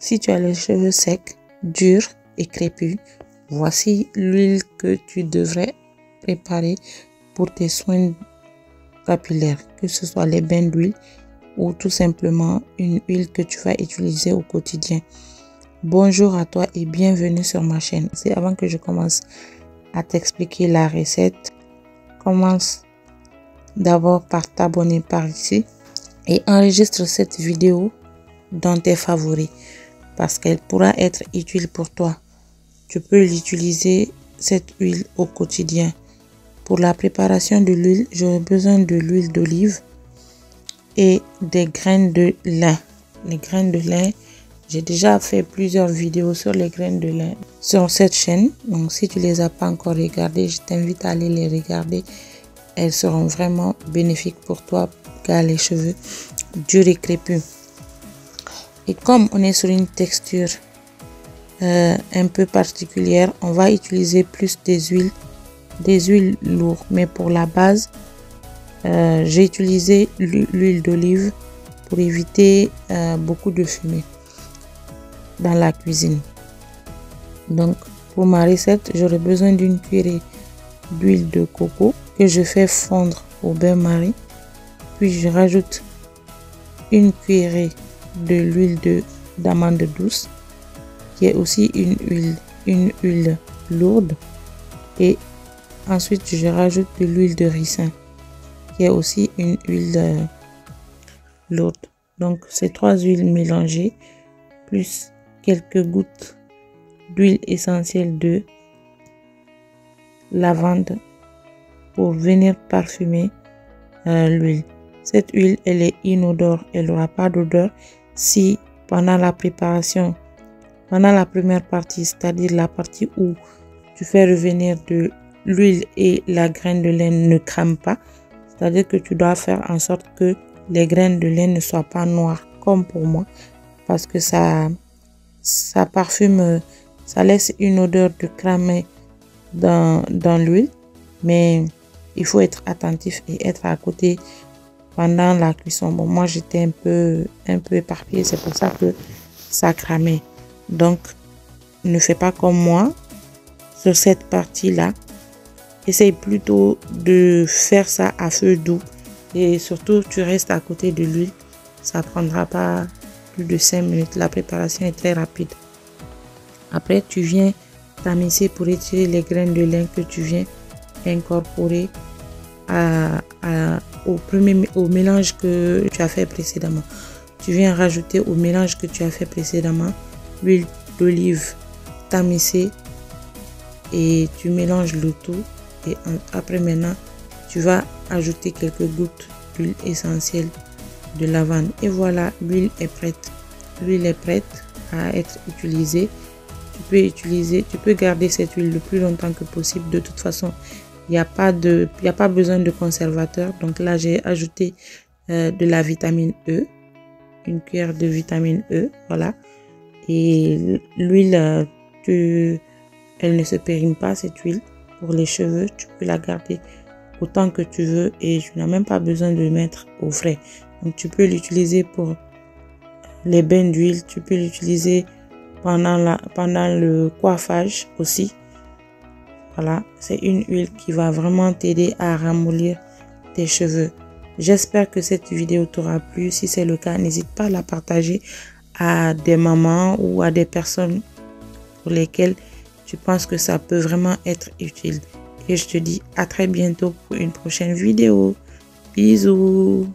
Si tu as les cheveux secs, durs et crépus, voici l'huile que tu devrais préparer pour tes soins capillaires, que ce soit les bains d'huile ou tout simplement une huile que tu vas utiliser au quotidien. Bonjour à toi et bienvenue sur ma chaîne. C'est avant que je commence à t'expliquer la recette, commence d'abord par t'abonner par ici et enregistre cette vidéo dans tes favoris parce qu'elle pourra être utile pour toi. Tu peux l'utiliser cette huile au quotidien. Pour la préparation de l'huile, j'aurai besoin de l'huile d'olive et des graines de lin. Les graines de lin, j'ai déjà fait plusieurs vidéos sur les graines de lin sur cette chaîne. Donc si tu les as pas encore regardées, je t'invite à aller les regarder. Elles seront vraiment bénéfiques pour toi car les cheveux durs et crépus. Et comme on est sur une texture un peu particulière, on va utiliser plus des huiles lourdes. Mais pour la base, j'ai utilisé l'huile d'olive pour éviter beaucoup de fumée dans la cuisine. Donc pour ma recette, j'aurai besoin d'une cuillerée d'huile de coco que je fais fondre au bain-marie. Puis je rajoute une cuillerée de l'huile d'amande douce qui est aussi une huile lourde, et ensuite je rajoute de l'huile de ricin qui est aussi une huile lourde. Donc ces trois huiles mélangées plus quelques gouttes d'huile essentielle de lavande pour venir parfumer l'huile. Cette huile, elle est inodore, elle n'aura pas d'odeur si pendant la préparation, pendant la première partie, c'est-à-dire la partie où tu fais revenir de l'huile et la graine de lin ne crame pas, c'est-à-dire que tu dois faire en sorte que les graines de lin ne soient pas noires comme pour moi, parce que ça parfume, ça laisse une odeur de cramé dans l'huile, mais il faut être attentif et être à côté pendant la cuisson. Bon, moi j'étais un peu éparpillée, c'est pour ça que ça cramait. Donc ne fais pas comme moi sur cette partie là. Essaye plutôt de faire ça à feu doux et surtout tu restes à côté de l'huile. Ça prendra pas plus de 5 minutes. La préparation est très rapide. Après tu viens tamiser pour retirer les graines de lin que tu viens incorporer au mélange que tu as fait précédemment. Tu viens rajouter au mélange que tu as fait précédemment l'huile d'olive tamisée et tu mélanges le tout. Et après maintenant, tu vas ajouter quelques gouttes d'huile essentielle de lavande. Et voilà, l'huile est prête. L'huile est prête à être utilisée. Tu peux garder cette huile le plus longtemps que possible. De toute façon, il n'y a pas besoin de conservateur. Donc là, j'ai ajouté de la vitamine E, une cuillère de vitamine E, voilà. Et l'huile, elle ne se périme pas, cette huile. Pour les cheveux, tu peux la garder autant que tu veux et tu n'as même pas besoin de le mettre au frais. Donc tu peux l'utiliser pour les bains d'huile, tu peux l'utiliser pendant le coiffage aussi. Voilà, c'est une huile qui va vraiment t'aider à ramollir tes cheveux. J'espère que cette vidéo t'aura plu. Si c'est le cas, n'hésite pas à la partager à des mamans ou à des personnes pour lesquelles tu penses que ça peut vraiment être utile. Et je te dis à très bientôt pour une prochaine vidéo. Bisous.